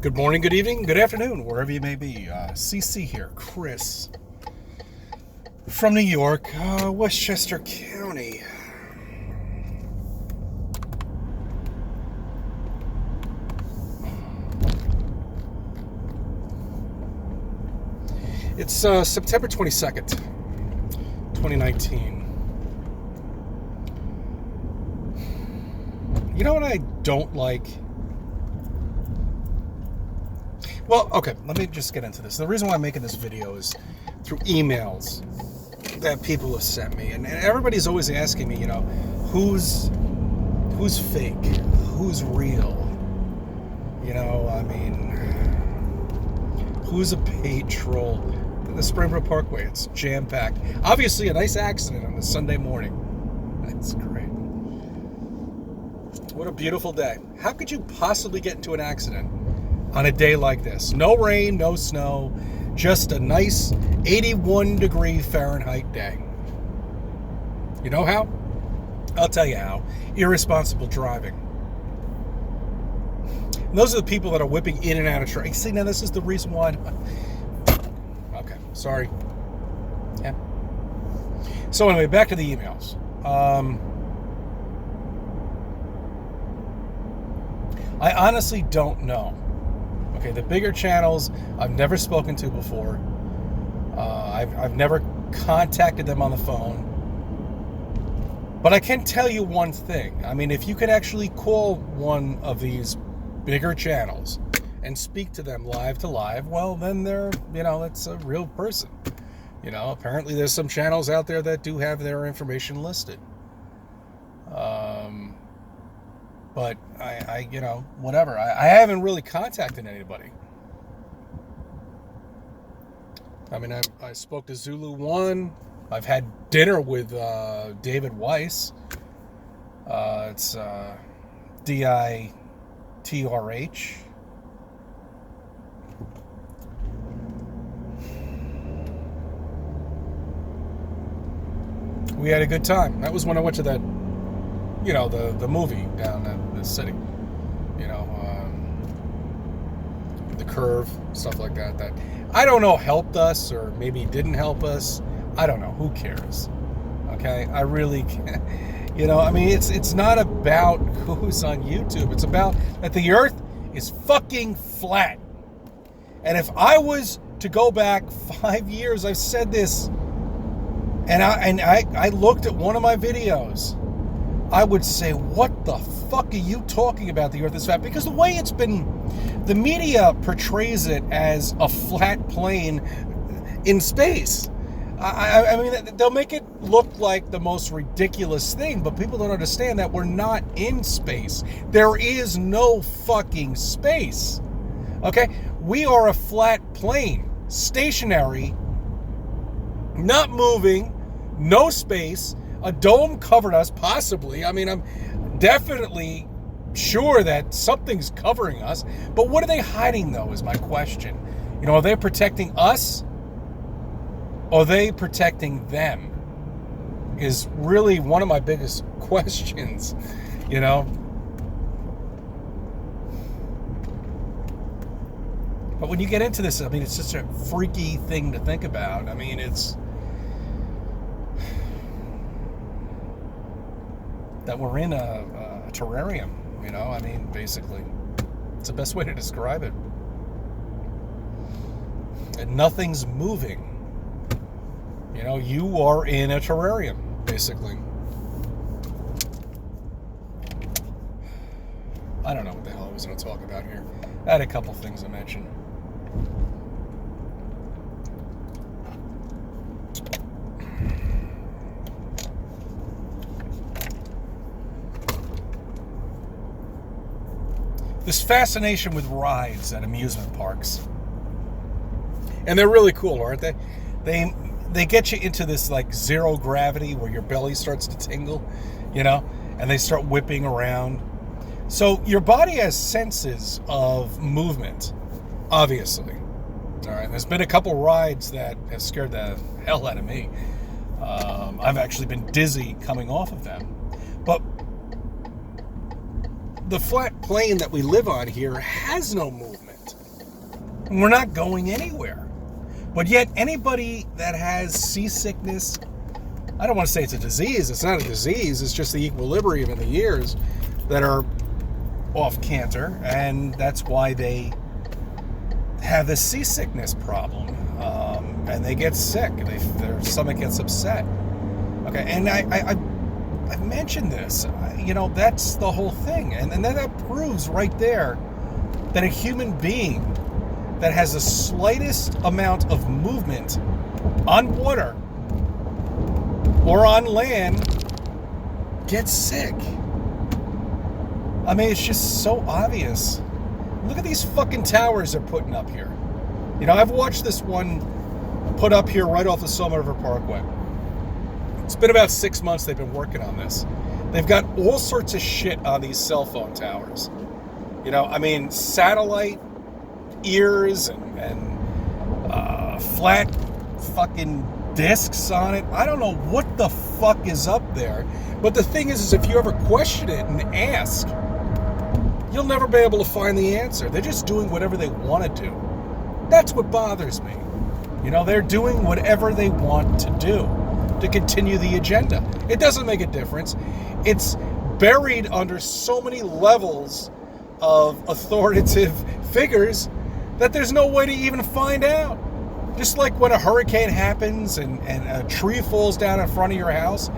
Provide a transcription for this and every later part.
Good morning, good evening, good afternoon, wherever you may be. CC here, Chris, from New York, Westchester County. It's September 22nd, 2019. You know what I don't like? Well, okay, let me just get into this. The reason why I'm making this video is through emails that people have sent me. And everybody's always asking me, who's fake? Who's real? Who's a paid troll? The Springbrook Parkway, it's jam-packed. Obviously, a nice accident on a Sunday morning. That's great. What a beautiful day. How could you possibly get into an accident on a day like this? No rain, no snow, just a nice 81-degree Fahrenheit day. You know how? I'll tell you how. Irresponsible driving. And those are the people that are whipping in and out of traffic. See, now this is the reason why. Okay, sorry. Yeah. So anyway, back to the emails. I honestly don't know. Okay, the bigger channels I've never spoken to before. I've never contacted them on the phone. But I can tell you one thing. I mean, if you could actually call one of these bigger channels and speak to them live to live, well, then they're, that's a real person. Apparently there's some channels out there that do have their information listed. But I whatever. I haven't really contacted anybody. I mean, I spoke to Zulu One. I've had dinner with David Weiss. It's DITRH. We had a good time. That was when I went to that, the movie down in the city. The Curve, stuff like that. That I don't know helped us or maybe didn't help us. I don't know. Who cares? Okay? I really can't. It's not about who's on YouTube. It's about that the earth is fucking flat. And if I was to go back 5 years, I've said this, and I looked at one of my videos, I would say, what the fuck are you talking about, the earth is flat? Because the way it's been, the media portrays it as a flat plane in space. I mean, they'll make it look like the most ridiculous thing, but people don't understand that we're not in space. There is no fucking space. Okay? We are a flat plane, stationary, not moving, no space. A dome covered us, possibly. I mean, I'm definitely sure that something's covering us. But what are they hiding, though, is my question. Are they protecting us? Or are they protecting them? Is really one of my biggest questions, But when you get into this, I mean, it's just a freaky thing to think about. I mean, it's that we're in a terrarium, basically. It's the best way to describe it. And nothing's moving. You are in a terrarium, basically. I don't know what the hell I was going to talk about here. I had a couple things I mentioned. This fascination with rides at amusement parks. And they're really cool, aren't they? They get you into this like zero gravity where your belly starts to tingle, and they start whipping around. So your body has senses of movement, obviously. All right, there's been a couple rides that have scared the hell out of me. I've actually been dizzy coming off of them. But the flat plane that we live on here has no movement. We're not going anywhere. But yet anybody that has seasickness, I don't want to say it's a disease. It's not a disease. It's just the equilibrium in the ears that are off kilter, and that's why they have this seasickness problem, and they get sick. Their stomach gets upset. Okay, and I've mentioned this. That's the whole thing, and then that proves right there that a human being that has the slightest amount of movement on water or on land gets sick. I mean, it's just so obvious. Look at these fucking towers they're putting up here. I've watched this one put up here right off the Summit River Parkway. It's been about 6 months they've been working on this. They've got all sorts of shit on these cell phone towers. Satellite ears and flat fucking discs on it. I don't know what the fuck is up there. But the thing is if you ever question it and ask, you'll never be able to find the answer. They're just doing whatever they want to do. That's what bothers me. They're doing whatever they want to do to continue the agenda. It doesn't make a difference. It's buried under so many levels of authoritative figures that there's no way to even find out. Just like when a hurricane happens and a tree falls down in front of your house,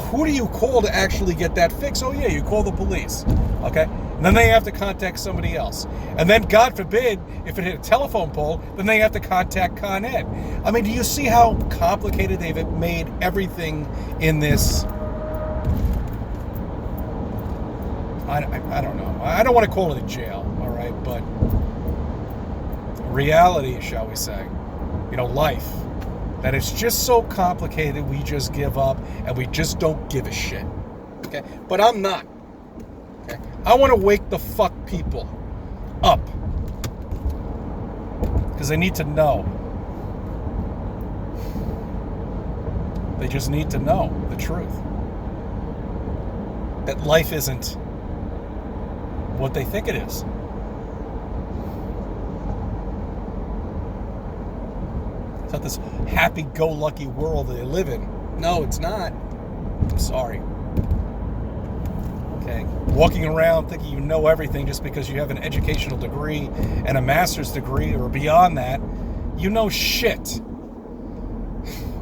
who do you call to actually get that fixed? Oh yeah, you call the police. Okay? And then they have to contact somebody else. And then, God forbid, if it hit a telephone pole, then they have to contact Con Ed. I mean, do you see how complicated they've made everything in this? I don't know. I don't want to call it a jail, all right? But reality, shall we say, life, that it's just so complicated we just give up and we just don't give a shit. Okay? But I'm not. Okay? I want to wake the fuck people up because they need to know. They just need to know the truth. That life isn't what they think it is. It's not this happy-go-lucky world that they live in. No, it's not. I'm sorry. Okay? Walking around thinking you know everything just because you have an educational degree and a master's degree or beyond that, you know shit.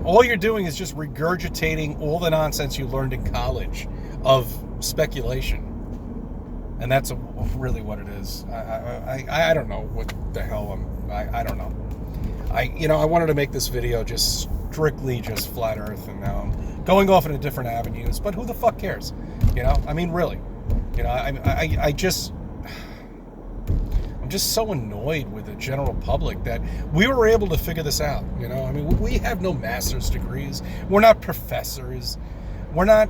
All you're doing is just regurgitating all the nonsense you learned in college of speculation. And that's really what it is. I don't know what the hell I don't know. I wanted to make this video just strictly just flat earth, and now I'm going off into different avenues, but who the fuck cares? Really. I'm just so annoyed with the general public that we were able to figure this out. We have no master's degrees. We're not professors. We're not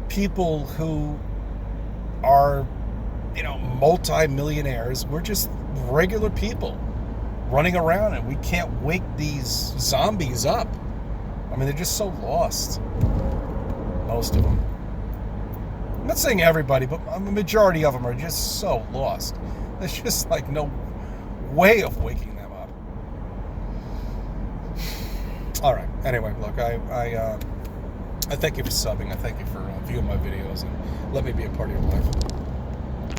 people who are, multi-millionaires. We're just regular people running around, and we can't wake these zombies up. They're just so lost. Most of them. I'm not saying everybody, but a majority of them are just so lost. There's just like no way of waking them up. All right. Anyway, look, I thank you for subbing. I thank you for viewing my videos and let me be a part of your life.